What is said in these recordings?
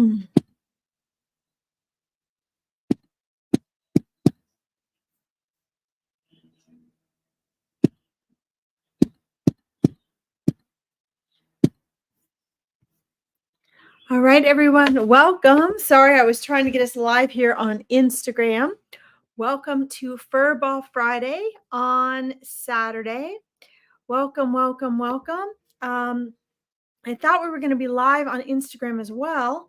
All right, everyone, welcome. Sorry, I was trying to get us live here on Instagram. Welcome to Furball Friday on Saturday. Welcome, welcome, welcome. I thought we were going to be live on Instagram as well,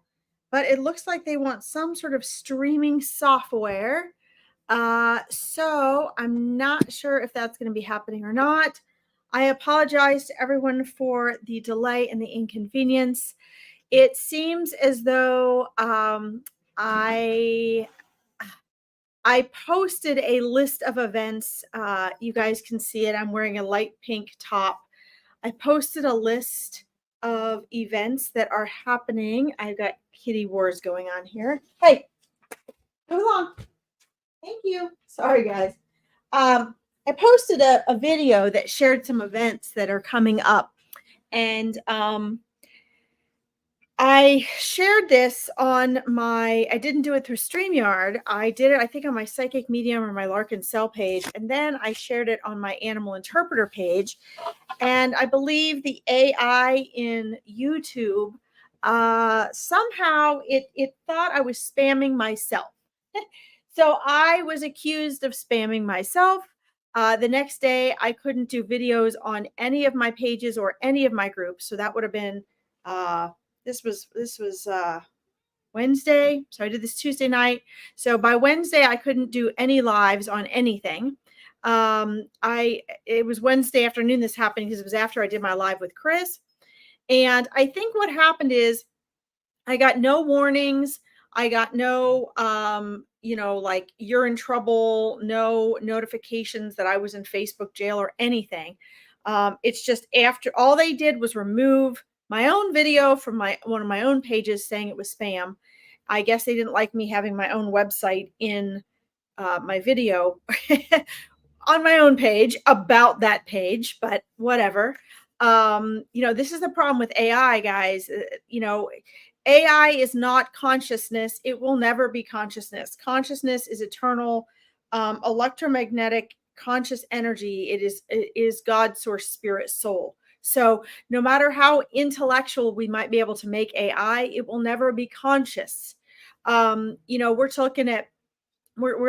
but it looks like they want some sort of streaming software. So I'm not sure if that's going to be happening or not. I apologize to everyone for the delay and the inconvenience. It seems as though I posted a list of events. You guys can see it. I'm wearing a light pink top. I posted a list of events that are happening. I've got kitty wars going on here. Hey, move along. Thank you. Sorry, guys. I posted a video that shared some events that are coming up. And I shared this on I didn't do it through Steamyard. I did it, I think, on my Psychic Medium or my Larkin Cell page. And then I shared it on my Animal Interpreter page. And I believe the AI in YouTube, somehow it thought I was spamming myself. So I was accused of spamming myself. The next day, I couldn't do videos on any of my pages or any of my groups. So that would have been this was Wednesday. So I did this Tuesday night. So by Wednesday, I couldn't do any lives on anything. It was Wednesday afternoon this happened because it was after I did my live with Chris. And I think what happened is I got no warnings. I got no, like you're in trouble, no notifications that I was in Facebook jail or anything. It's just after all they did was remove my own video from one of my own pages saying it was spam. I guess they didn't like me having my own website in my video on my own page about that page, but whatever. This is the problem with AI, guys. AI is not consciousness. It will never be consciousness. Consciousness is eternal, electromagnetic conscious energy. It is God's source, spirit, soul. So no matter how intellectual we might be able to make AI, it will never be conscious. We're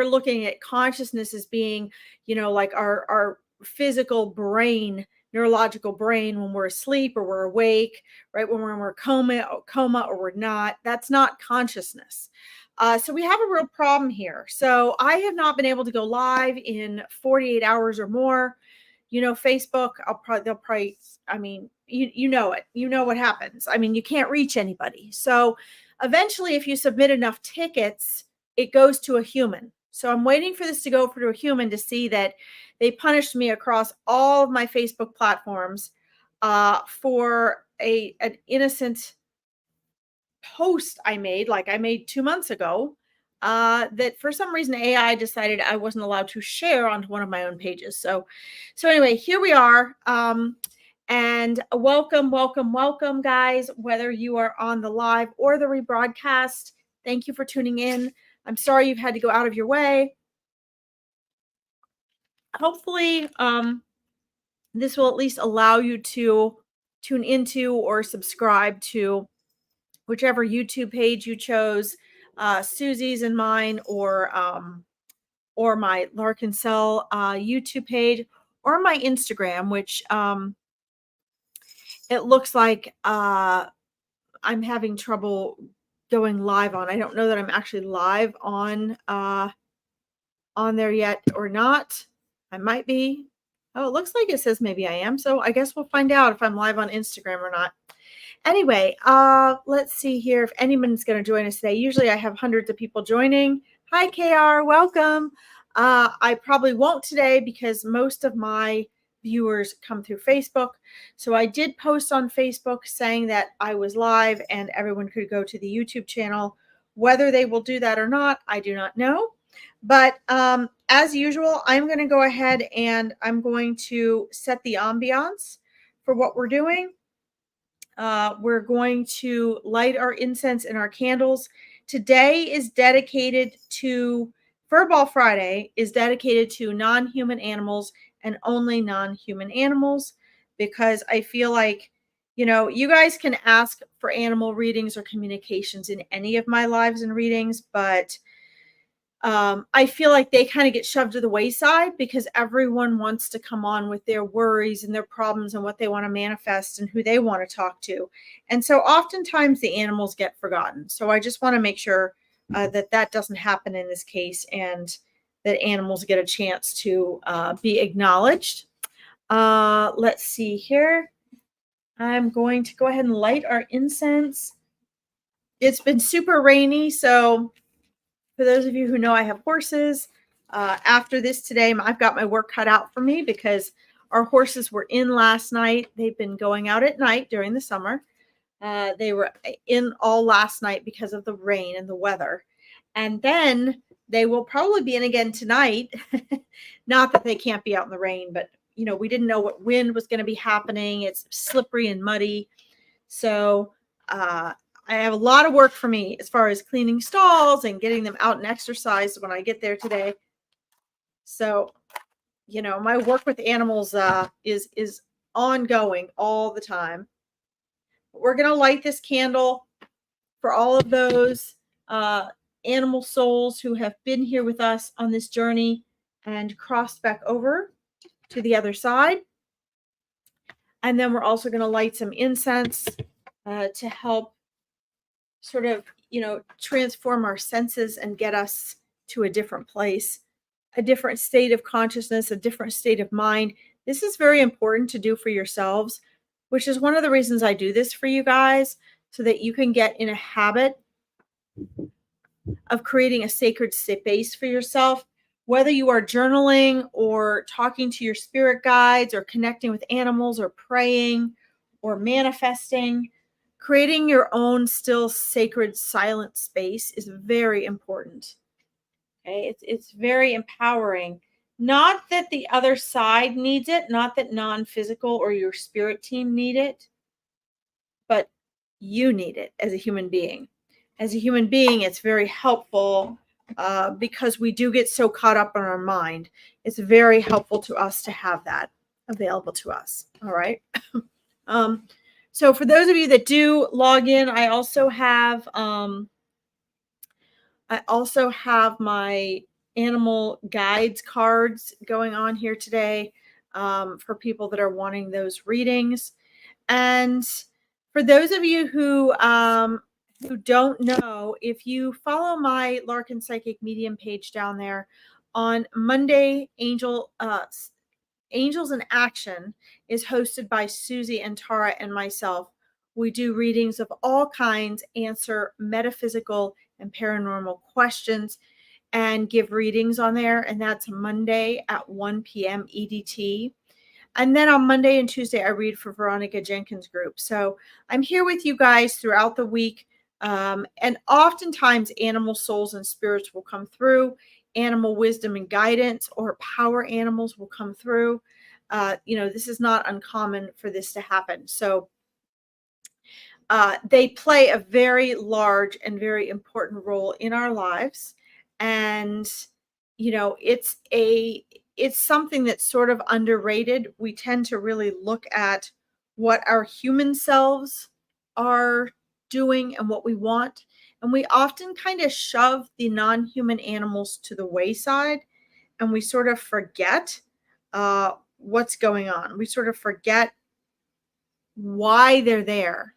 looking at consciousness as being, like our physical brain, neurological brain when we're asleep or we're awake, right? When we're in coma or we're not. That's not consciousness. So we have a real problem here. So I have not been able to go live in 48 hours or more. Facebook, they'll probably, I mean, you know it, what happens. I mean, you can't reach anybody. So eventually, if you submit enough tickets, it goes to a human. So I'm waiting for this to go to a human to see that they punished me across all of my Facebook platforms for an innocent post I made, like I made 2 months ago, that for some reason AI decided I wasn't allowed to share onto one of my own pages. So anyway, here we are. And welcome, welcome, welcome, guys, whether you are on the live or the rebroadcast. Thank you for tuning in. I'm sorry you've had to go out of your way. Hopefully, this will at least allow you to tune into or subscribe to whichever YouTube page you chose, Susie's and mine, or my Larkin Cell YouTube page, or my Instagram, which it looks like I'm having trouble going live on. I don't know that I'm actually live on there yet or not. I might be. Oh, it looks like it says maybe I am. So I guess we'll find out if I'm live on Instagram or not. Anyway, let's see here if anyone's going to join us today. Usually I have hundreds of people joining. Hi, KR. Welcome. I probably won't today because most of my viewers come through Facebook. So I did post on Facebook saying that I was live and everyone could go to the YouTube channel. Whether they will do that or not, I do not know. But as usual, I'm going to go ahead and I'm going to set the ambiance for what we're doing. We're going to light our incense and our candles. Today is dedicated to Furball Friday is dedicated to non-human animals and only non-human animals, because I feel like, you guys can ask for animal readings or communications in any of my lives and readings, but I feel like they kind of get shoved to the wayside because everyone wants to come on with their worries and their problems and what they want to manifest and who they want to talk to. And so oftentimes the animals get forgotten. So I just want to make sure that that doesn't happen in this case, and that animals get a chance to be acknowledged. Let's see here. I'm going to go ahead and light our incense. It's been super rainy, so for those of you who know I have horses, after this today, I've got my work cut out for me because our horses were in last night. They've been going out at night during the summer. They were in all last night because of the rain and the weather. And then they will probably be in again tonight. Not that they can't be out in the rain, but we didn't know what wind was going to be happening. It's slippery and muddy. So I have a lot of work for me as far as cleaning stalls and getting them out and exercised when I get there today. So, my work with animals is ongoing all the time. We're going to light this candle for all of those animal souls who have been here with us on this journey and crossed back over to the other side. And then we're also going to light some incense to help sort of, transform our senses and get us to a different place, a different state of consciousness, a different state of mind. This is very important to do for yourselves, which is one of the reasons I do this for you guys, so that you can get in a habit of creating a sacred space for yourself, whether you are journaling or talking to your spirit guides or connecting with animals or praying or manifesting. Creating your own still sacred silent space is very important. Okay, it's very empowering. Not that the other side needs it, not that non-physical or your spirit team need it, but you need it as a human being. As a human being, it's very helpful because we do get so caught up in our mind. It's very helpful to us to have that available to us. All right. So for those of you that do log in, I also have my animal guides cards going on here today for people that are wanting those readings. And for those of you who don't know, if you follow my Larkin Psychic Medium page down there on Monday, Angels in Action is hosted by Susie, Antara, and myself. We do readings of all kinds, answer metaphysical and paranormal questions, and give readings on there. And that's Monday at 1 p.m. EDT. And then on Monday and Tuesday, I read for Veronica Jenkins' group. So I'm here with you guys throughout the week. And oftentimes animal souls and spirits will come through. Animal wisdom and guidance or power animals will come through. This is not uncommon for this to happen. So they play a very large and very important role in our lives. And, it's something that's sort of underrated. We tend to really look at what our human selves are doing and what we want. And we often kind of shove the non-human animals to the wayside, and we sort of forget what's going on. We sort of forget why they're there,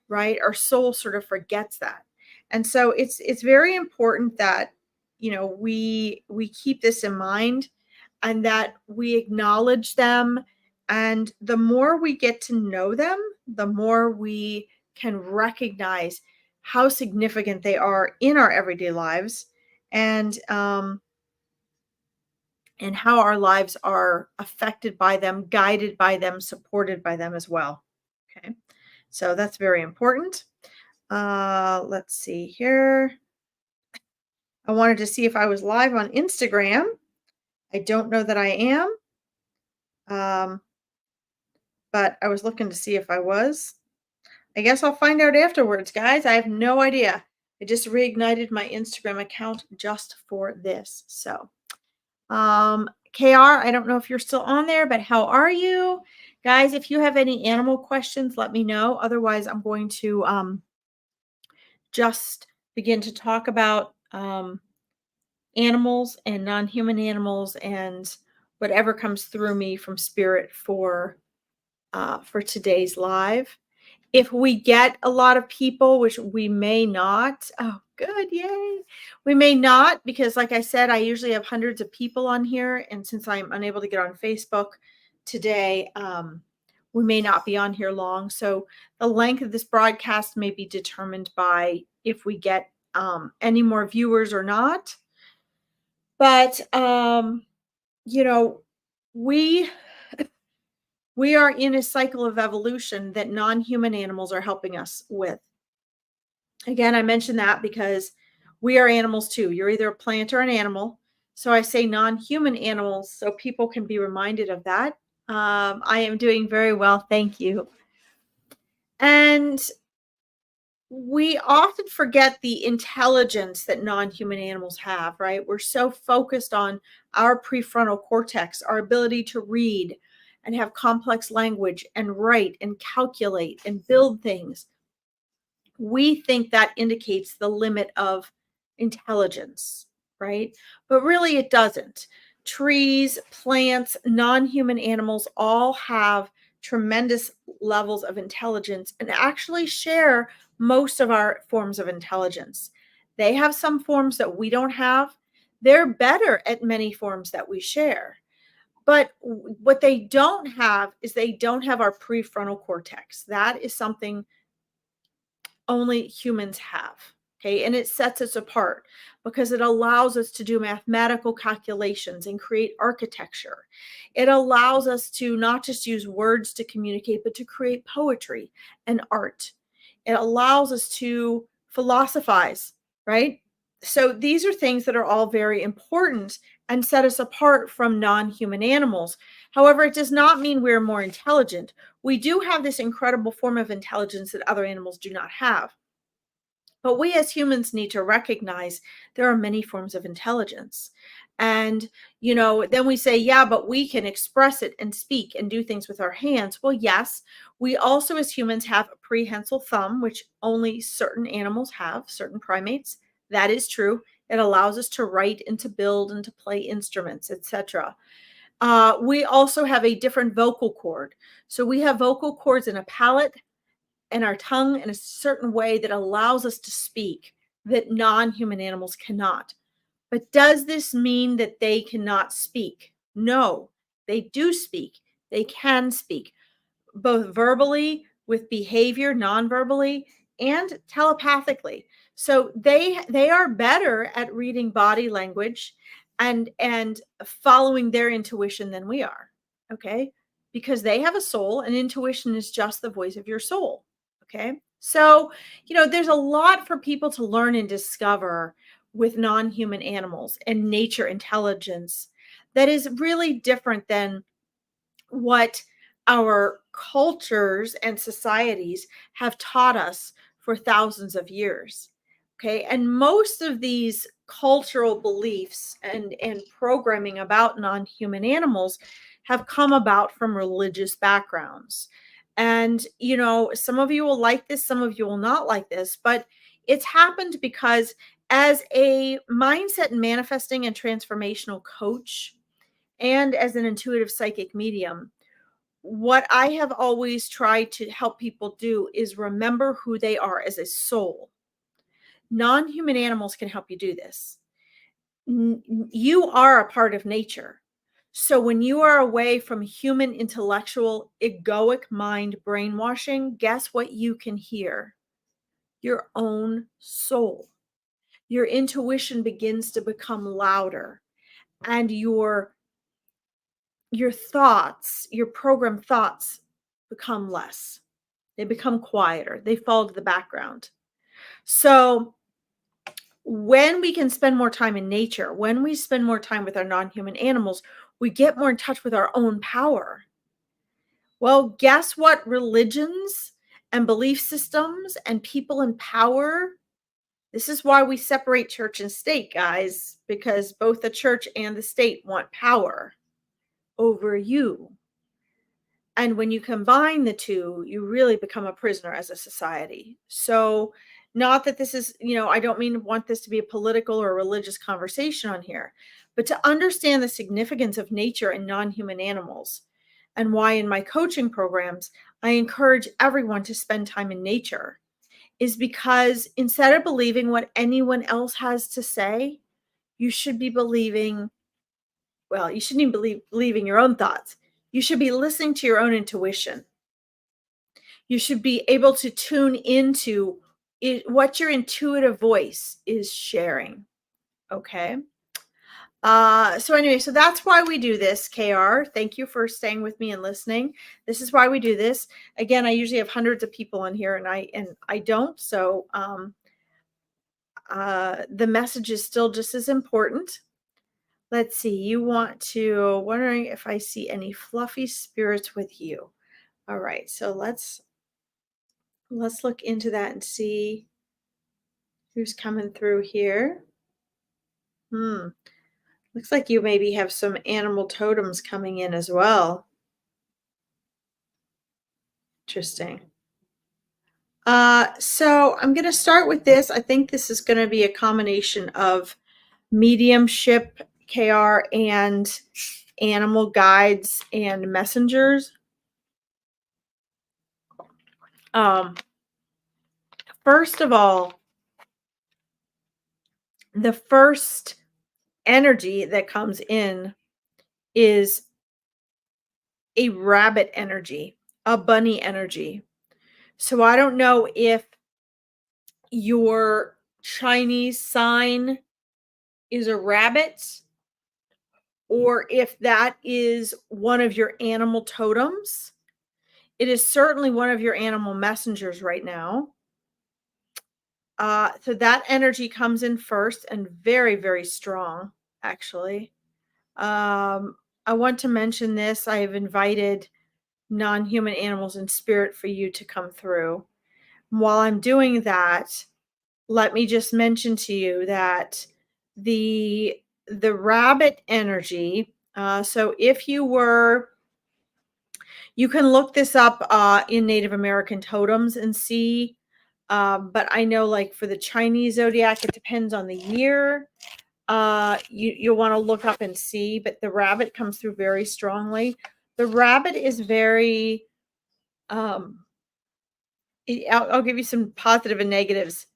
right? Our soul sort of forgets that. And so it's very important that, we keep this in mind and that we acknowledge them. And the more we get to know them, the more we can recognize how significant they are in our everyday lives, and how our lives are affected by them, guided by them, supported by them as well. Okay, so that's very important. Let's see here. I wanted to see if I was live on Instagram. I don't know that I am. But I was looking to see if I was. I guess I'll find out afterwards, guys. I have no idea. I just reignited my Instagram account just for this. So, KR, I don't know if you're still on there, but how are you? Guys, if you have any animal questions, let me know. Otherwise, I'm going to just begin to talk about animals and non-human animals and whatever comes through me from spirit for today's live. If we get a lot of people, which we may not, oh, good, yay. We may not, because like I said, I usually have hundreds of people on here. And since I'm unable to get on Facebook today, we may not be on here long. So the length of this broadcast may be determined by if we get any more viewers or not. But, you know, we are in a cycle of evolution that non-human animals are helping us with. Again, I mention that because we are animals too. You're either a plant or an animal. So I say non-human animals so people can be reminded of that. I am doing very well. Thank you. And we often forget the intelligence that non-human animals have, right? We're so focused on our prefrontal cortex, our ability to read and have complex language and write and calculate and build things. We think that indicates the limit of intelligence, right? But really, it doesn't. Trees, plants, non human animals all have tremendous levels of intelligence and actually share most of our forms of intelligence. They have some forms that we don't have. They're better at many forms that we share. But what they don't have is they don't have our prefrontal cortex. That is something only humans have. Okay. And it sets us apart because it allows us to do mathematical calculations and create architecture. It allows us to not just use words to communicate, but to create poetry and art. It allows us to philosophize, right? So these are things that are all very important and set us apart from non human animals. However, it does not mean we're more intelligent. We do have this incredible form of intelligence that other animals do not have. But we as humans need to recognize there are many forms of intelligence. And, then we say, yeah, but we can express it and speak and do things with our hands. Well, yes, we also as humans have a prehensile thumb, which only certain animals have, certain primates. That is true. It allows us to write and to build and to play instruments, etc. We also have a different vocal cord. So we have vocal cords in a palate and our tongue in a certain way that allows us to speak that non-human animals cannot. But does this mean that they cannot speak? No, they do speak. They can speak both verbally, with behavior, non-verbally, and telepathically. So they are better at reading body language and following their intuition than we are. Okay? Because they have a soul, and intuition is just the voice of your soul. Okay? So, there's a lot for people to learn and discover with non-human animals and nature intelligence that is really different than what our cultures and societies have taught us for thousands of years. Okay. And most of these cultural beliefs and programming about non-human animals have come about from religious backgrounds. And, some of you will like this, some of you will not like this, but it's happened because as a mindset and manifesting and transformational coach, and as an intuitive psychic medium, what I have always tried to help people do is remember who they are as a soul. Non-human animals can help you do this. You are a part of nature. So when you are away from human intellectual, egoic mind brainwashing, guess what you can hear? Your own soul. Your intuition begins to become louder, and your thoughts, your programmed thoughts become less. They become quieter. They fall to the background. So when we can spend more time in nature, when we spend more time with our non-human animals, we get more in touch with our own power. Well, guess what religions and belief systems and people in power. This is why we separate church and state, guys, because both the church and the state want power over you. And when you combine the two, you really become a prisoner as a society. So, not that this is, I don't want this to be a political or religious conversation on here, but to understand the significance of nature and non human animals, and why in my coaching programs, I encourage everyone to spend time in nature, is because instead of believing what anyone else has to say, you should be believing, well, you shouldn't even believing your own thoughts. You should be listening to your own intuition. You should be able to tune into what your intuitive voice is sharing. Okay. So anyway, so that's why we do this, KR. Thank you for staying with me and listening. This is why we do this. Again, I usually have hundreds of people on here, and I don't. So the message is still just as important. Let's see. You wondering if I see any fluffy spirits with you. All right. So let's look into that and see who's coming through here. Looks like you maybe have some animal totems coming in as well. Interesting. So I'm going to start with this. I think this is going to be a combination of mediumship, KR, and animal guides and messengers. First of all, the first energy that comes in is a rabbit energy, a bunny energy. So I don't know if your Chinese sign is a rabbit or if that is one of your animal totems. It is certainly one of your animal messengers right now. So that energy comes in first and very, very strong, actually. I want to mention this. I have invited non-human animals in spirit for you to come through. While I'm doing that, let me just mention to you that the rabbit energy, so if you can look this up in Native American totems and see, but I know like for the Chinese zodiac, it depends on the year. You'll want to look up and see, but the rabbit comes through very strongly. The rabbit is very, I'll give you some positive and negatives,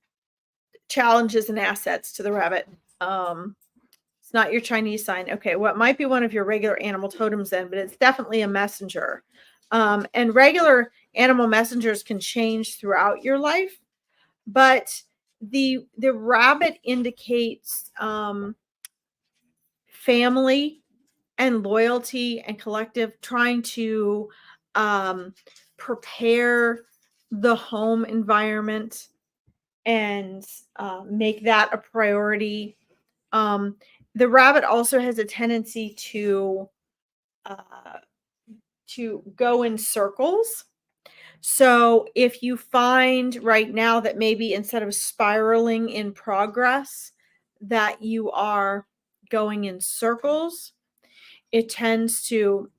challenges and assets to the rabbit. It's not your Chinese sign. Okay, what might be one of your regular animal totems then, but it's definitely a messenger. And regular animal messengers can change throughout your life, but the rabbit indicates family and loyalty and collective, trying to prepare the home environment and make that a priority. The rabbit also has a tendency to go in circles. So if you find right now that maybe instead of spiraling in progress, that you are going in circles, it tends to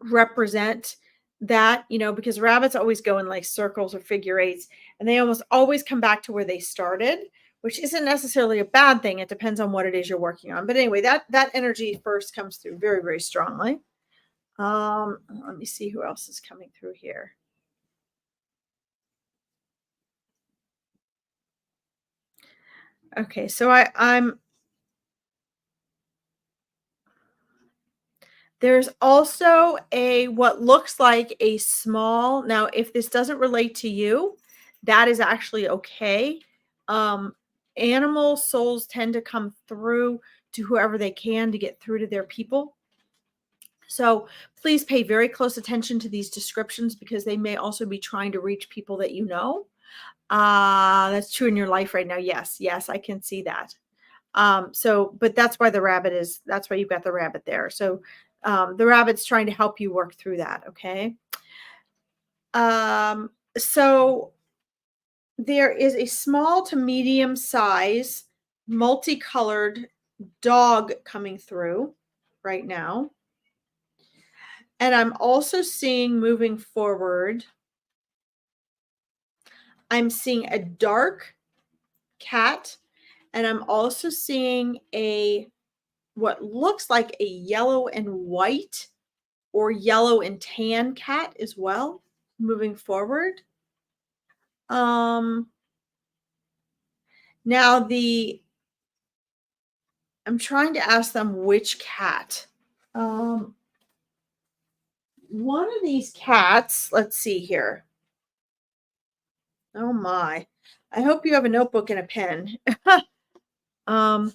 represent that, because rabbits always go in like circles or figure eights, and they almost always come back to where they started, which isn't necessarily a bad thing. It depends on what it is you're working on. But anyway, that energy first comes through very, very strongly. Let me see who else is coming through here. Okay, so there's also what looks like a small, now if this doesn't relate to you, that is actually okay. Animal souls tend to come through to whoever they can to get through to their people. So please pay very close attention to these descriptions, because they may also be trying to reach people that you know. That's true in your life right now. Yes, I can see that. But that's why that's why you've got the rabbit there. So the rabbit's trying to help you work through that. Okay. So there is a small to medium size multicolored dog coming through right now. And I'm also seeing moving forward, I'm seeing a dark cat, and I'm also seeing a what looks like a yellow and white or yellow and tan cat as well moving forward. Um now the I'm trying to ask them which cat. Um One of these cats, let's see here. Oh my. I hope you have a notebook and a pen. um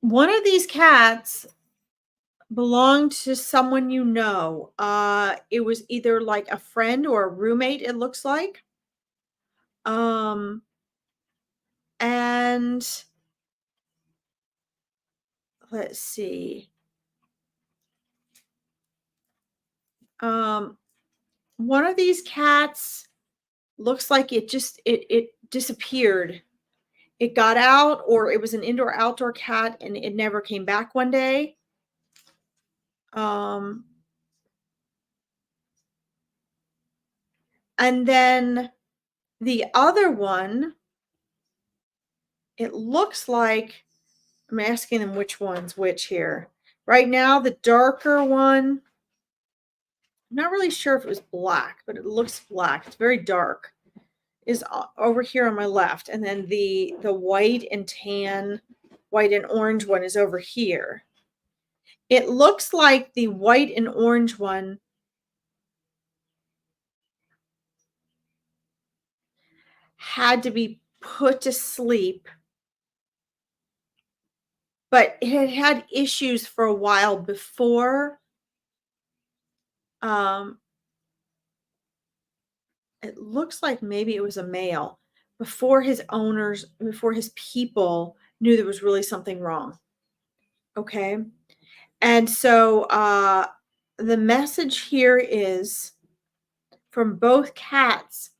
One of these cats belonged to someone you know. It was either like a friend or a roommate, it looks like. Um, and let's see. Um, One of these cats looks like it disappeared. It got out, or it was an indoor outdoor cat and it never came back one day. Um, and then the other one, it looks like I'm asking them which one's which here. Right now, the darker one, I'm not really sure if it was black, but it looks black. It's very dark. Is over here on my left, and then the white and tan, white and orange one is over here. It looks like the white and orange one had to be put to sleep, but it had had issues for a while before. Um, it looks like maybe it was a male before his people knew there was really something wrong. Okay. And so the message here is from both cats,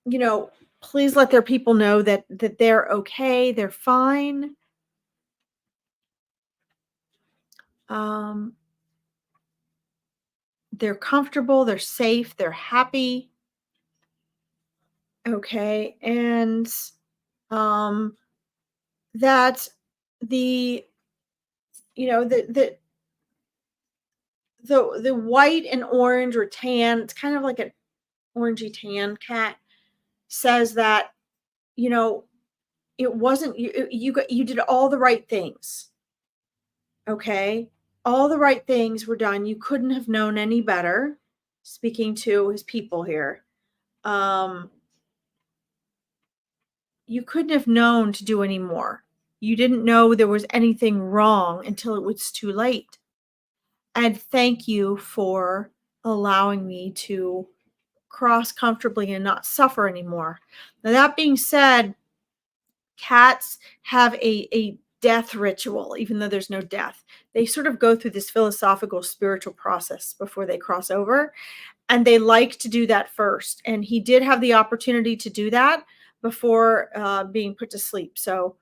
you know, please let their people know that they're okay, they're fine. Um, they're comfortable, they're safe, they're happy. Okay. And um that the the white and orange or tan, it's kind of like an orangey tan cat, says that, you know, it wasn't you did all the right things. Okay? All the right things were done. You couldn't have known any better. Speaking to his people here. Um you couldn't have known to do any more. You didn't know there was anything wrong until it was too late. And thank you for allowing me to cross comfortably and not suffer anymore. Now, that being said, cats have a death ritual, even though there's no death. They sort of go through this philosophical, spiritual process before they cross over. And they like to do that first. And he did have the opportunity to do that before being put to sleep. So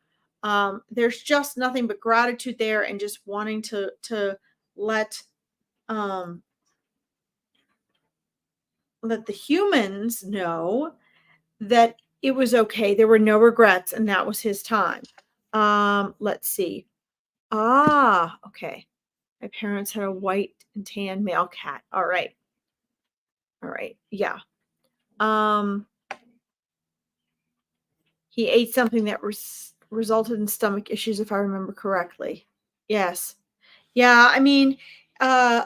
there's just nothing but gratitude there, and just wanting to let um, let the humans know that it was okay. There were no regrets, and that was his time. Let's see. Okay. My parents had a white and tan male cat. All right. All right. Yeah. Um, he ate something that resulted in stomach issues, if I remember correctly. Yes. Yeah. I mean, uh,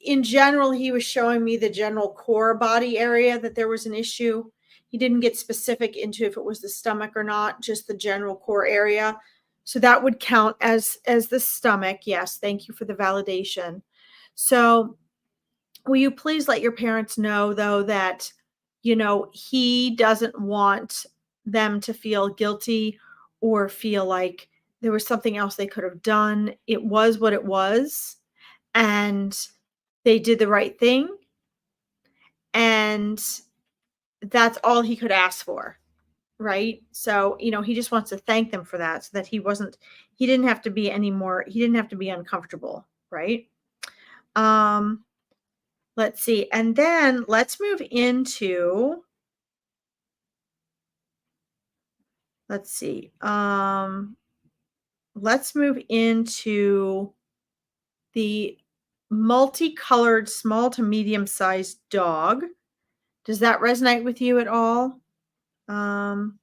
in general, he was showing me the general core body area that there was an issue. He didn't get specific into if it was the stomach or not, just the general core area. So that would count as the stomach. Yes, thank you for the validation. So, will you please let your parents know though that he doesn't want them to feel guilty or feel like there was something else they could have done. It was what it was, and they did the right thing, and that's all he could ask for, right? So, he just wants to thank them for that, so that he didn't have to be anymore, he didn't have to be uncomfortable, right? Um, let's see. And then let's see. Let's move into the multicolored small to medium sized dog. Does that resonate with you at all? Um,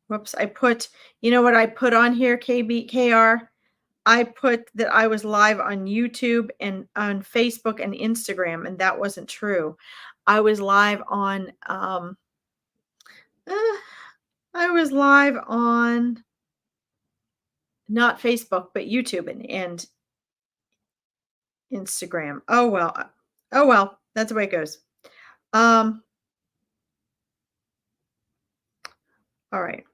Whoops, you know what I put on here, KBKR? I put that I was live on YouTube and on Facebook and Instagram, and that wasn't true. I was live on, uh, I was live on not Facebook, but YouTube and Instagram. Oh well. Oh well. That's the way it goes. Um, all right.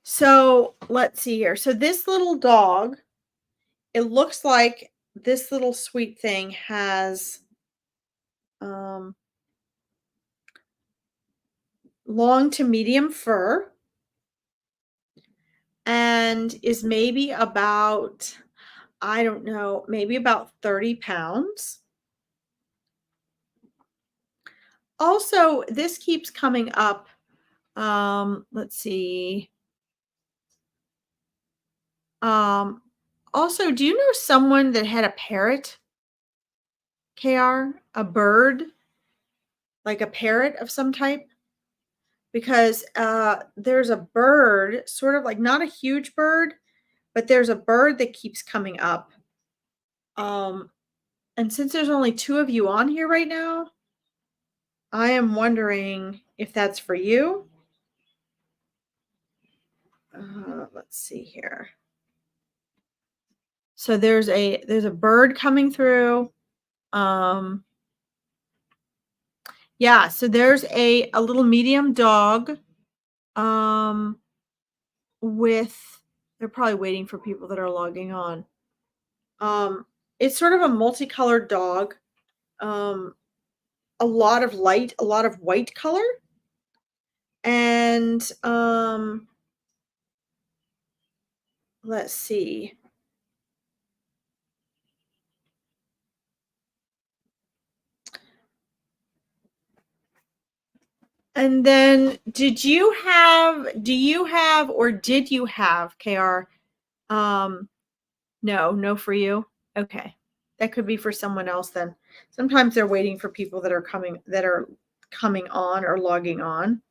So let's see here. So this little dog, it looks like this little sweet thing has long to medium fur and is maybe about, I don't know, maybe about 30 pounds. Also, this keeps coming up. Let's see. Also, do you know someone that had a parrot? KR? A bird? Like a parrot of some type? Because there's a bird, sort of like not a huge bird, but there's a bird that keeps coming up. And since there's only 2 of you on here right now, I am wondering if that's for you. Let's see here. So there's a bird coming through. Yeah, so there's a little medium dog with, they're probably waiting for people that are logging on. It's sort of a multicolored dog. A lot of light, a lot of white color. And let's see. And then do you have or did you have KR? No for you. Okay. That could be for someone else then. Sometimes they're waiting for people that are coming on or logging on.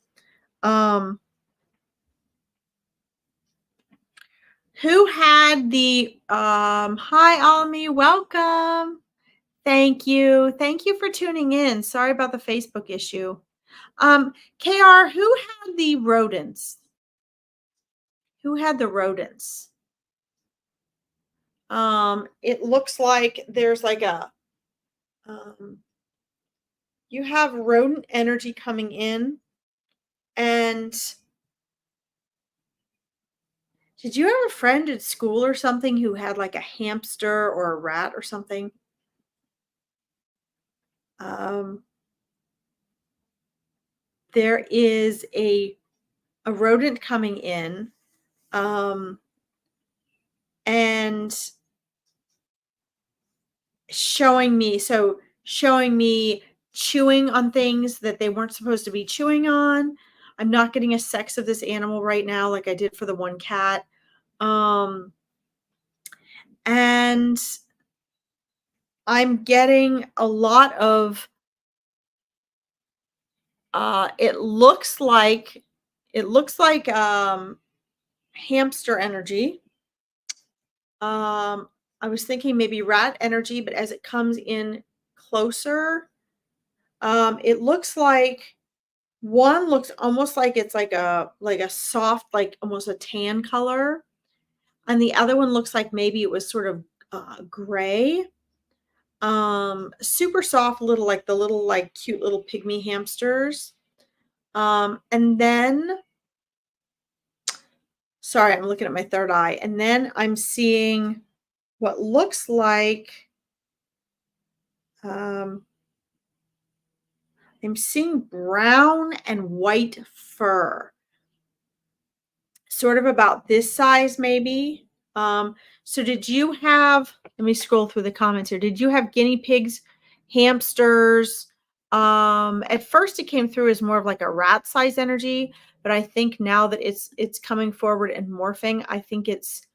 Who had the hi Almi, welcome. Thank you. Thank you for tuning in. Sorry about the Facebook issue. KR, who had the rodents? Who had the rodents? It looks like there's like a you have rodent energy coming in. And did you have a friend at school or something who had like a hamster or a rat or something? There is a rodent coming in, and showing me chewing on things that they weren't supposed to be chewing on. I'm not getting a sex of this animal right now like I did for the one cat. And I'm getting a lot of it looks like hamster energy. I was thinking maybe rat energy, but as it comes in closer, it looks like one looks almost like it's like a soft, like almost a tan color, and the other one looks like maybe it was sort of gray. Super soft, like the little like cute little pygmy hamsters. And then Sorry, I'm looking at my third eye. And then I'm seeing what looks like, um, I'm seeing brown and white fur, sort of about this size, maybe. So did you have, let me scroll through the comments here. Did you have guinea pigs, hamsters? At first it came through as more of like a rat size energy, but I think now that it's coming forward and morphing, I think it's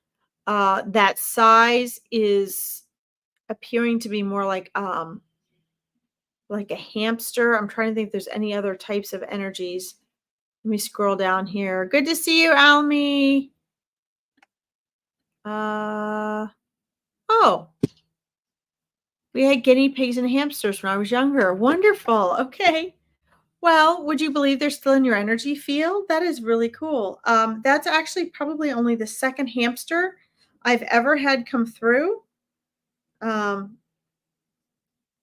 that size is appearing to be more like a hamster. I'm trying to think if there's any other types of energies. Let me scroll down here. Good to see you, Almy. Oh, we had guinea pigs and hamsters when I was younger. Wonderful. Okay. Well, would you believe they're still in your energy field? That is really cool. That's actually probably only the second hamster I've ever had come through.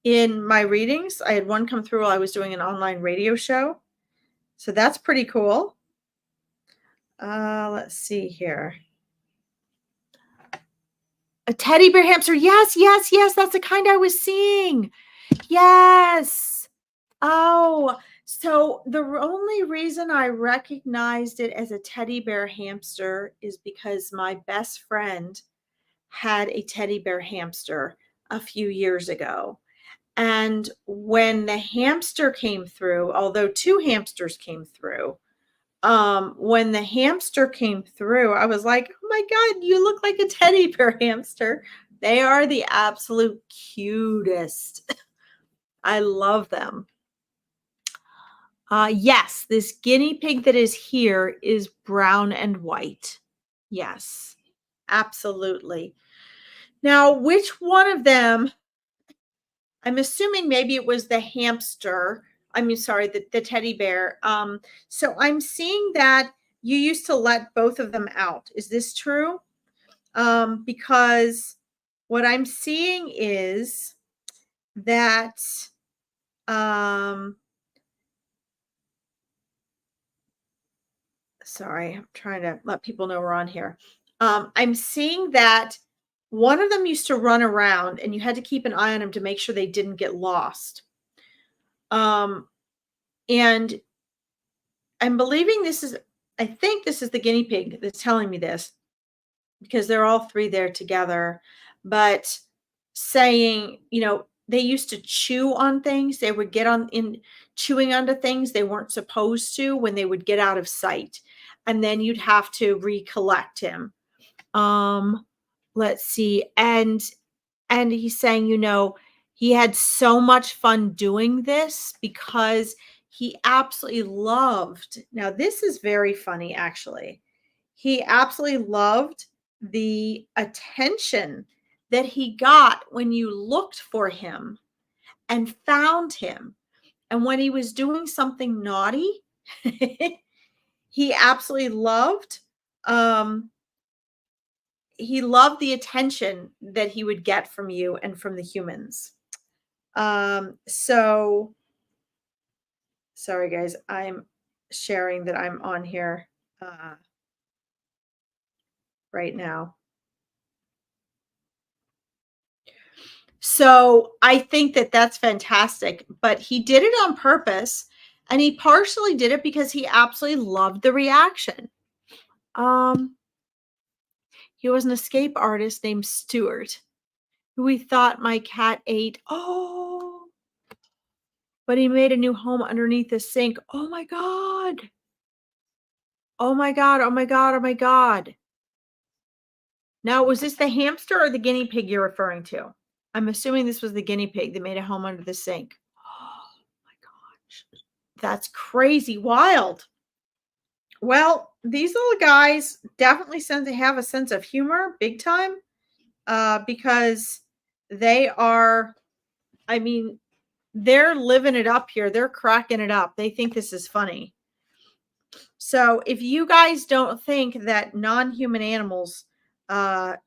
In my readings, I had one come through while I was doing an online radio show. So that's pretty cool. Let's see here. A teddy bear hamster. Yes, yes, yes. That's the kind I was seeing. Yes. Oh, so the only reason I recognized it as a teddy bear hamster is because my best friend had a teddy bear hamster a few years ago. And when the hamster came through, although two hamsters came through, when the hamster came through, I was like, oh my God, you look like a teddy bear hamster. They are the absolute cutest. I love them. Yes, this guinea pig that is here is brown and white. Yes, absolutely. Now, which one of them? I'm assuming maybe it was the hamster. I mean, sorry, the teddy bear. So I'm seeing that you used to let both of them out. Is this true? Because what I'm seeing is that sorry, I'm trying to let people know we're on here. I'm seeing that one of them used to run around and you had to keep an eye on them to make sure they didn't get lost. And I'm believing I think this is the guinea pig that's telling me this because they're all three there together, but saying, they used to chew on things. They would get on in chewing onto things they weren't supposed to when they would get out of sight. And then you'd have to recollect him. Let's see. And he's saying, he had so much fun doing this because he absolutely loved. Now, this is very funny, actually. He absolutely loved the attention that he got when you looked for him and found him. And when he was doing something naughty, he absolutely loved he loved the attention that he would get from you and from the humans. So sorry guys, I'm sharing that I'm on here right now. So I think that that's fantastic, but he did it on purpose, and he partially did it because he absolutely loved the reaction. He was an escape artist named Stuart, who he thought my cat ate. Oh, but he made a new home underneath the sink. Oh my God. Oh my God. Oh my God. Oh my God. Now, was this the hamster or the guinea pig you're referring to? I'm assuming this was the guinea pig that made a home under the sink. Oh my gosh. That's crazy wild. Well, these little guys definitely seem to have a sense of humor, big time, because they are, I mean, they're living it up here. They're cracking it up. They think this is funny. So if you guys don't think that non-human animals have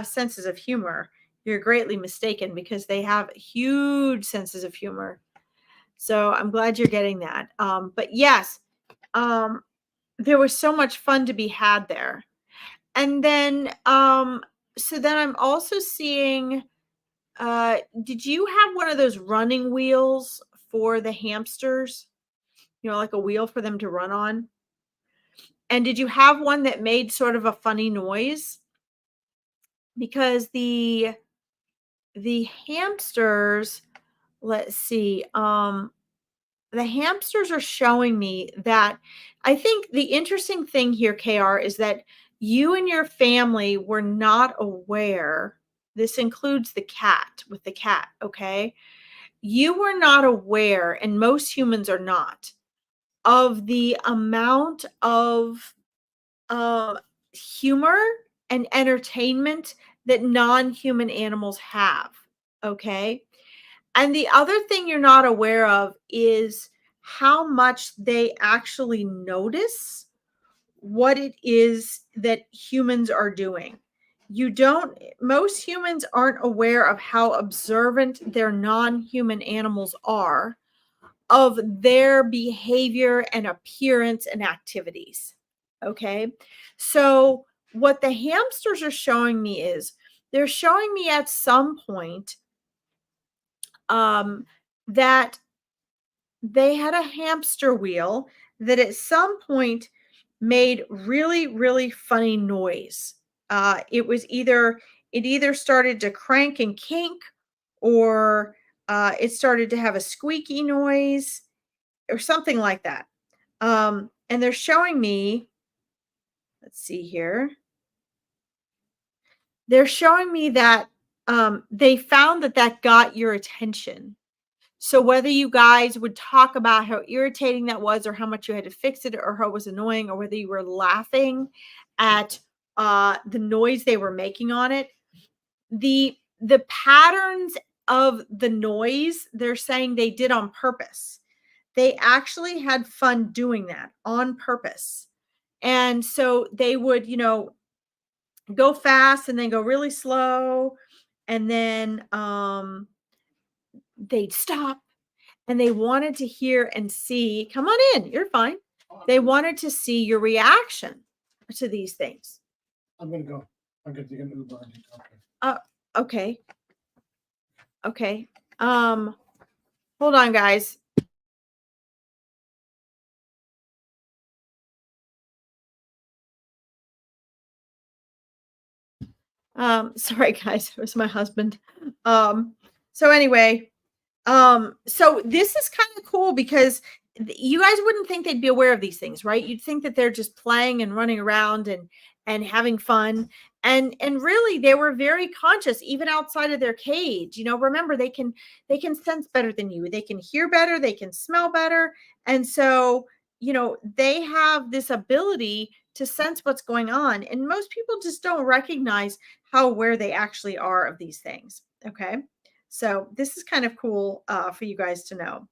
senses of humor, you're greatly mistaken because they have huge senses of humor. So I'm glad you're getting that. But yes, there was so much fun to be had there. And then, so then I'm also seeing, did you have one of those running wheels for the hamsters? You know, like a wheel for them to run on? And did you have one that made sort of a funny noise? Because the hamsters, let's see, the hamsters are showing me that I think the interesting thing here, KR, is that you and your family were not aware. This includes the cat, with the cat, okay? You were not aware, and most humans are not, of the amount of uh, humor and entertainment that non-human animals have, okay? And the other thing you're not aware of is how much they actually notice what it is that humans are doing. You don't, most humans aren't aware of how observant their non-human animals are of their behavior and appearance and activities. Okay. So, what the hamsters are showing me is they're showing me at some point um, that they had a hamster wheel that at some point made really, really funny noise. It either started to crank and kink, or it started to have a squeaky noise, or something like that. And they're showing me, let's see here. They're showing me that they found that that got your attention. So whether you guys would talk about how irritating that was, or how much you had to fix it, or how it was annoying, or whether you were laughing at the noise they were making on it, the patterns of the noise, they're saying they did on purpose. They actually had fun doing that on purpose. And so they would, go fast and then go really slow, and then they'd stop, and they wanted to hear and see, come on in, you're fine. They wanted to see your reaction to these things. I'm gonna go. I'm gonna take an Uber. Okay. Okay. Hold on, guys. Sorry, guys, it was my husband. So anyway, so this is kind of cool because you guys wouldn't think they'd be aware of these things, right? You'd think that they're just playing and running around and having fun. And really they were very conscious even outside of their cage. Remember, they can sense better than you. They can hear better, they can smell better. And so, they have this ability to sense what's going on. And most people just don't recognize how aware they actually are of these things. Okay. So this is kind of cool for you guys to know.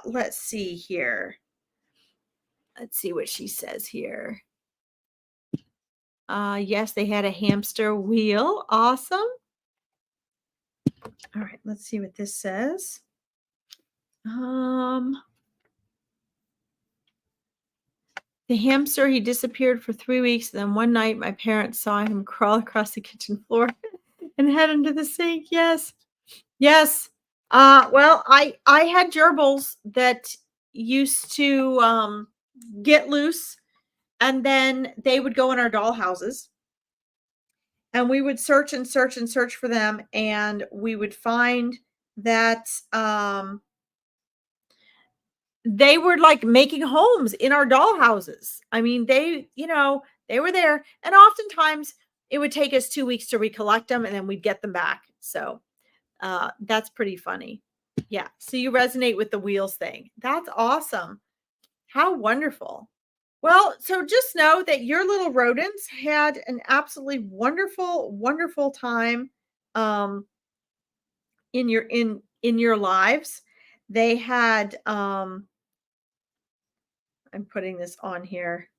Let's see here. Let's see what she says here. Yes, they had a hamster wheel. Awesome. All right, let's see what this says. The hamster, he disappeared for 3 weeks. And then one night, my parents saw him crawl across the kitchen floor and head into the sink. Yes. Yes. Well, I had gerbils that used to get loose, and then they would go in our doll houses, and we would search and search and search for them, and we would find that they were like making homes in our doll houses. I mean, they were there, and oftentimes it would take us 2 weeks to recollect them, and then we'd get them back. So that's pretty funny. Yeah. So you resonate with the wheels thing. That's awesome. How wonderful. Well, so just know that your little rodents had an absolutely wonderful, wonderful time in your lives. They had I'm putting this on here.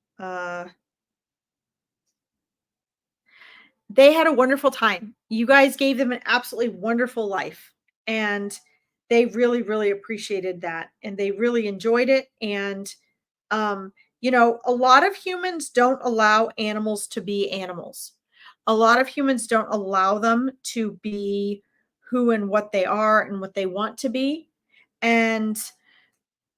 They had a wonderful time. You guys gave them an absolutely wonderful life, and they really, really appreciated that, and they really enjoyed it. And You know, a lot of humans don't allow animals to be animals. A lot of humans don't allow them to be who and what they are and what they want to be. And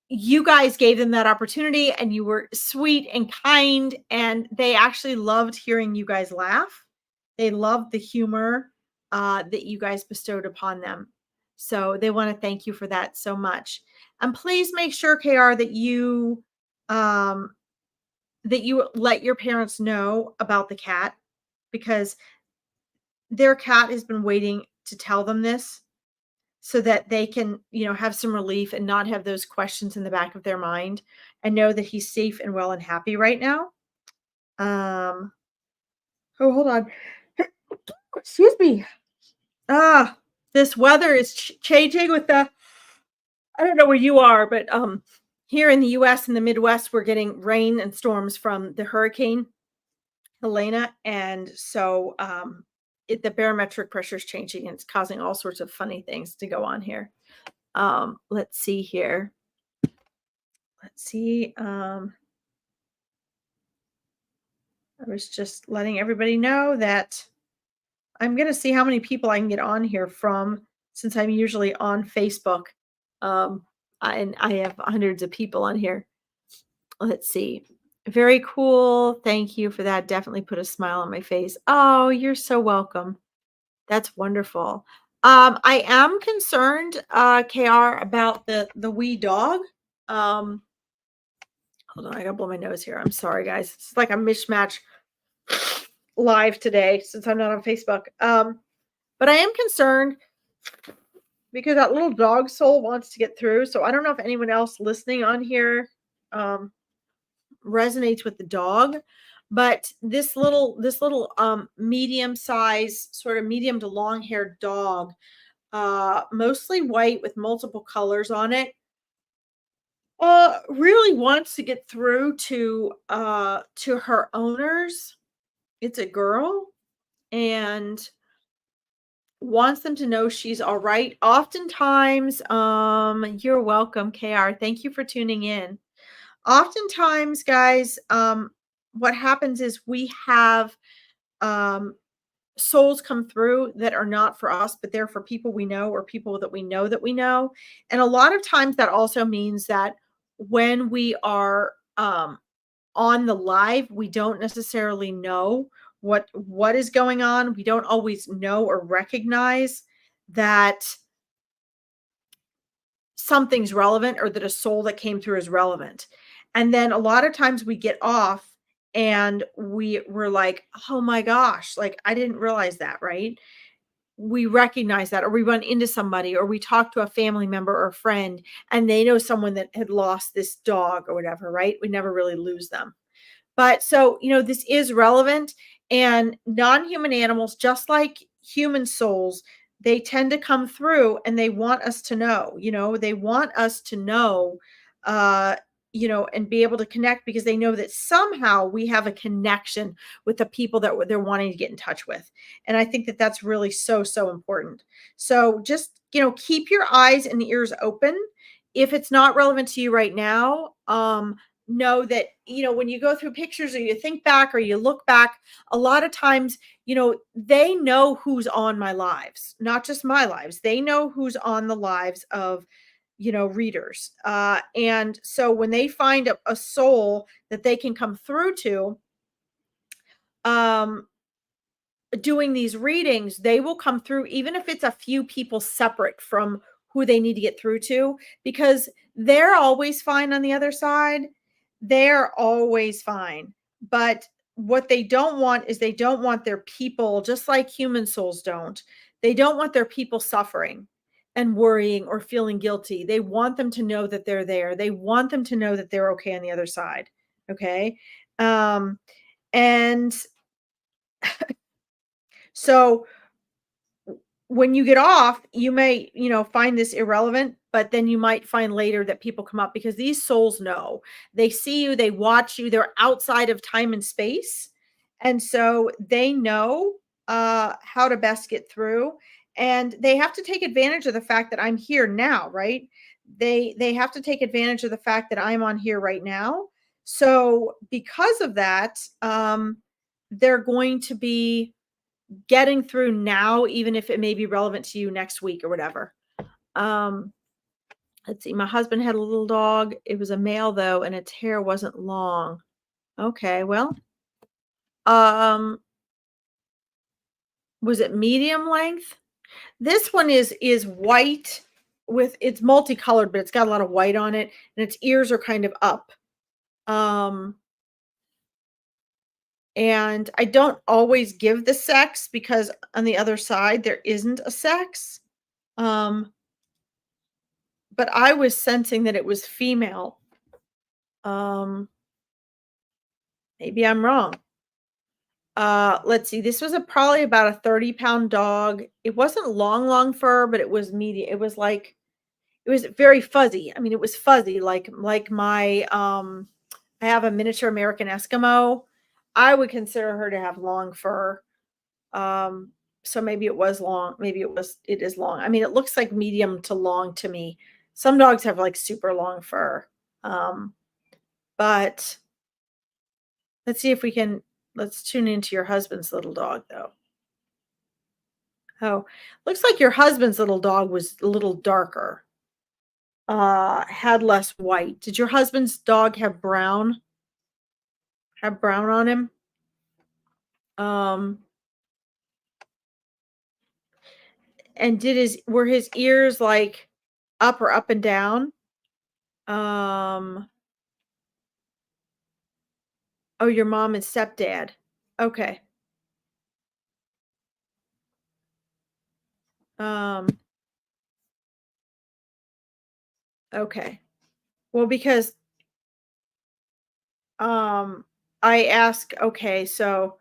you guys gave them that opportunity and you were sweet and kind, and they actually loved hearing you guys laugh. They loved the humor that you guys bestowed upon them. So they want to thank you for that so much. And please make sure, KR, um, that you let your parents know about the cat, because their cat has been waiting to tell them this so that they can, have some relief and not have those questions in the back of their mind, and know that he's safe and well and happy right now. Um, oh, hold on. Excuse me. This weather is changing with I don't know where you are, but here in the US in the Midwest, we're getting rain and storms from the hurricane Helena. And so the barometric pressure is changing, and it's causing all sorts of funny things to go on here. Let's see here. Let's see. I was just letting everybody know that I'm going to see how many people I can get on here from, since I'm usually on Facebook. And I have hundreds of people on here. Let's see. Very cool. Thank you for that. Definitely put a smile on my face. Oh, you're so welcome. That's wonderful. I am concerned, KR, about the wee dog. Hold on, I gotta blow my nose here. I'm sorry, guys. It's like a mishmash live today since I'm not on Facebook. But I am concerned because that little dog soul wants to get through. So I don't know if anyone else listening on here resonates with the dog, but this little medium size, sort of medium to long haired dog, mostly white with multiple colors on it, really wants to get through to her owners. It's a girl, and wants them to know she's all right. Oftentimes, you're welcome, KR. Thank you for tuning in. Oftentimes, guys, what happens is we have souls come through that are not for us, but they're for people we know, or people that we know that we know. And a lot of times that also means that when we are on the live, we don't necessarily know what is going on. We don't always know or recognize that something's relevant, or that a soul that came through is relevant. And then a lot of times we get off and we're like, oh my gosh, like I didn't realize that, right? We recognize that, or we run into somebody, or we talk to a family member or a friend, and they know someone that had lost this dog or whatever, right? We never really lose them. But so, this is relevant, and non-human animals, just like human souls, they tend to come through and they want us to know, they want us to know, uh, and be able to connect, because they know that somehow we have a connection with the people that they're wanting to get in touch with. And I think that that's really so, so important. So just, keep your eyes and ears open. If it's not relevant to you right now, know that, when you go through pictures, or you think back, or you look back, a lot of times, they know who's on my lives, not just my lives. They know who's on the lives of, readers. And so when they find a soul that they can come through to, doing these readings, they will come through, even if it's a few people separate from who they need to get through to, because they're always fine on the other side. They're always fine. But what they don't want is, they don't want their people, just like human souls don't, they don't want their people suffering and worrying or feeling guilty. They want them to know that they're there. They want them to know that they're okay on the other side. Okay. And so when you get off, you may, find this irrelevant, but then you might find later that people come up, because these souls know. They see you, they watch you, they're outside of time and space. And so they know how to best get through. And they have to take advantage of the fact that I'm here now, right? They have to take advantage of the fact that I'm on here right now. So because of that, they're going to be getting through now, even if it may be relevant to you next week or whatever. Um, let's see. My husband had a little dog. It was a male though, and its hair wasn't long. Okay, well, um, was it medium length? This one is white with it's multicolored, but it's got a lot of white on it, and its ears are kind of up. Um, and I don't always give the sex because on the other side there isn't a sex. Um, but I was sensing that it was female. Um, maybe I'm wrong. Let's see. This was probably about a 30-pound dog. It wasn't long fur, but it was medium. It was like it was very fuzzy. I mean, it was fuzzy like my I have a miniature American Eskimo. I would consider her to have long fur. Um, so maybe it was long, maybe it is long. I mean, it looks like medium to long to me. Some dogs have like super long fur. Um, but let's see if we can let's tune into your husband's little dog though. Oh, looks like your husband's little dog was a little darker. Had less white. Did your husband's dog have brown? Have brown on him? Um, and were his ears like up or up and down? Um, oh, your mom and stepdad. Okay. Um, okay. Well, because um I ask, okay, so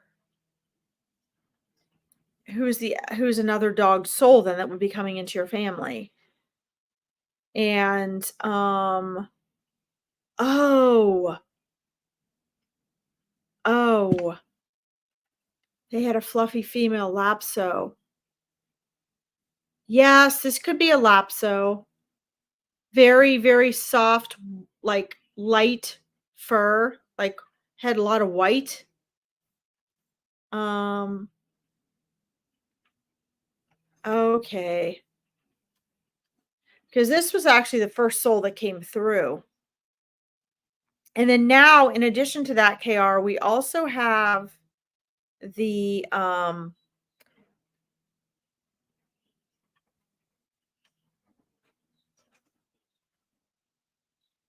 who's another dog's soul then that would be coming into your family? And oh, oh, they had a fluffy female lapso. Yes, this could be a lapso. Very, very soft, like light fur, like had a lot of white. Um, okay. Because this was actually the first soul that came through. And then now, in addition to that, KR, we also have the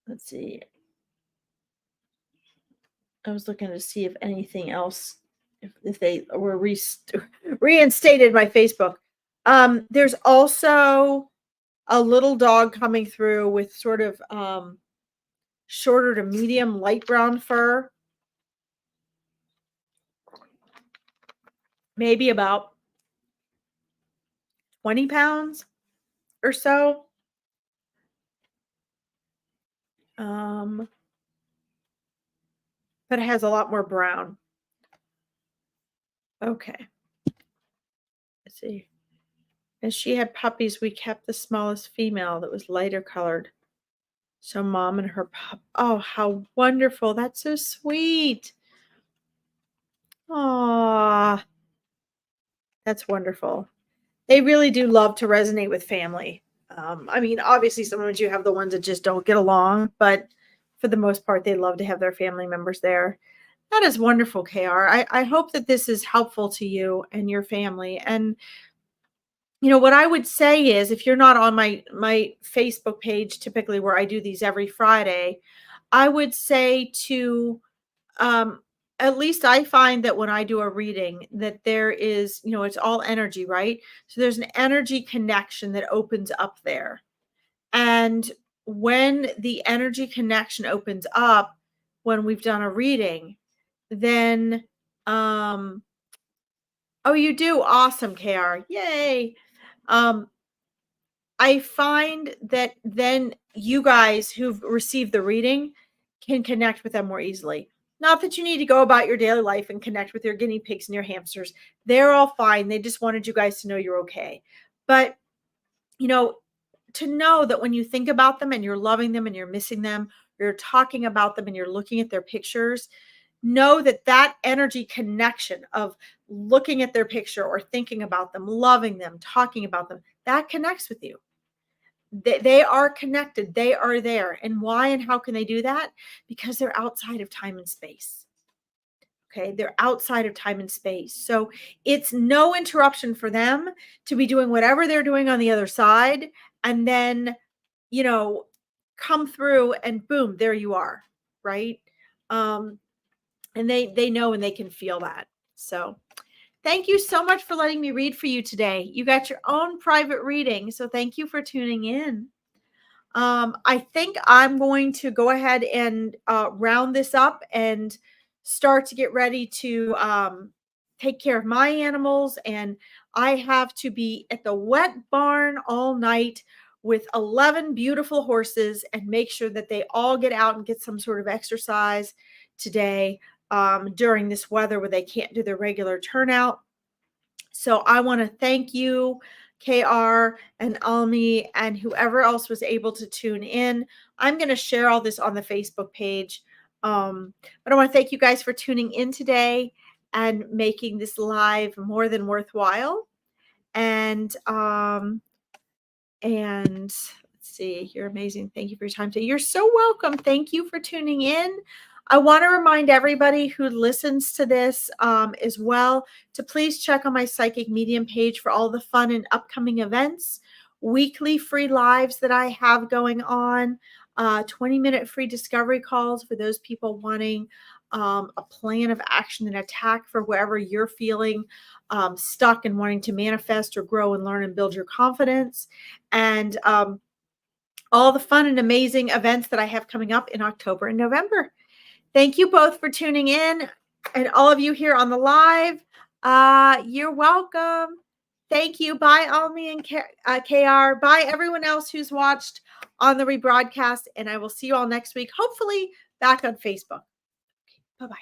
let's see. I was looking to see if anything else, if they were reinstated my Facebook. There's also a little dog coming through with sort of shorter to medium light brown fur, maybe about 20 pounds or so. Um, but it has a lot more brown. Okay. Let's see. As she had puppies, we kept the smallest female that was lighter colored. So mom and her pup. Oh, how wonderful. That's so sweet. Aw, that's wonderful. They really do love to resonate with family. I mean, obviously, sometimes you have the ones that just don't get along, but for the most part, they love to have their family members there. That is wonderful, KR. I hope that this is helpful to you and your family. And what I would say is if you're not on my Facebook page, typically where I do these every Friday, I would say to um at least I find that when I do a reading that there is, it's all energy, right? So there's an energy connection that opens up there. And when the energy connection opens up, when we've done a reading, then oh, you do? Awesome, KR. Yay. Um I find that then you guys who've received the reading can connect with them more easily. Not that you need to go about your daily life and connect with your guinea pigs and your hamsters. They're all fine. They just wanted you guys to know you're okay. But, you know, to know that when you think about them and you're loving them and you're missing them, or you're talking about them and you're looking at their pictures, know that that energy connection of looking at their picture or thinking about them, loving them, talking about them, that connects with you. They are connected. They are there. And why and how can they do that? Because they're outside of time and space. Okay. They're outside of time and space. So it's no interruption for them to be doing whatever they're doing on the other side. And then, come through and boom, there you are. Right. And they know and they can feel that. So thank you so much for letting me read for you today. You got your own private reading. So thank you for tuning in. I think I'm going to go ahead and round this up and start to get ready to take care of my animals. And I have to be at the wet barn all night with 11 beautiful horses and make sure that they all get out and get some sort of exercise today during this weather where they can't do their regular turnout. So I want to thank you, KR and Almi, and whoever else was able to tune in. I'm going to share all this on the Facebook page. But I want to thank you guys for tuning in today and making this live more than worthwhile. And let's see, you're amazing. Thank you for your time today. You're so welcome. Thank you for tuning in. I want to remind everybody who listens to this as well to please check on my Psychic Medium page for all the fun and upcoming events, weekly free lives that I have going on, 20-minute free discovery calls for those people wanting a plan of action and attack for wherever you're feeling stuck and wanting to manifest or grow and learn and build your confidence, and all the fun and amazing events that I have coming up in October and November. Thank you both for tuning in, and all of you here on the live. You're welcome. Thank you. Bye, Almi and KR. Bye, everyone else who's watched on the rebroadcast, and I will see you all next week, hopefully back on Facebook. Okay, bye-bye.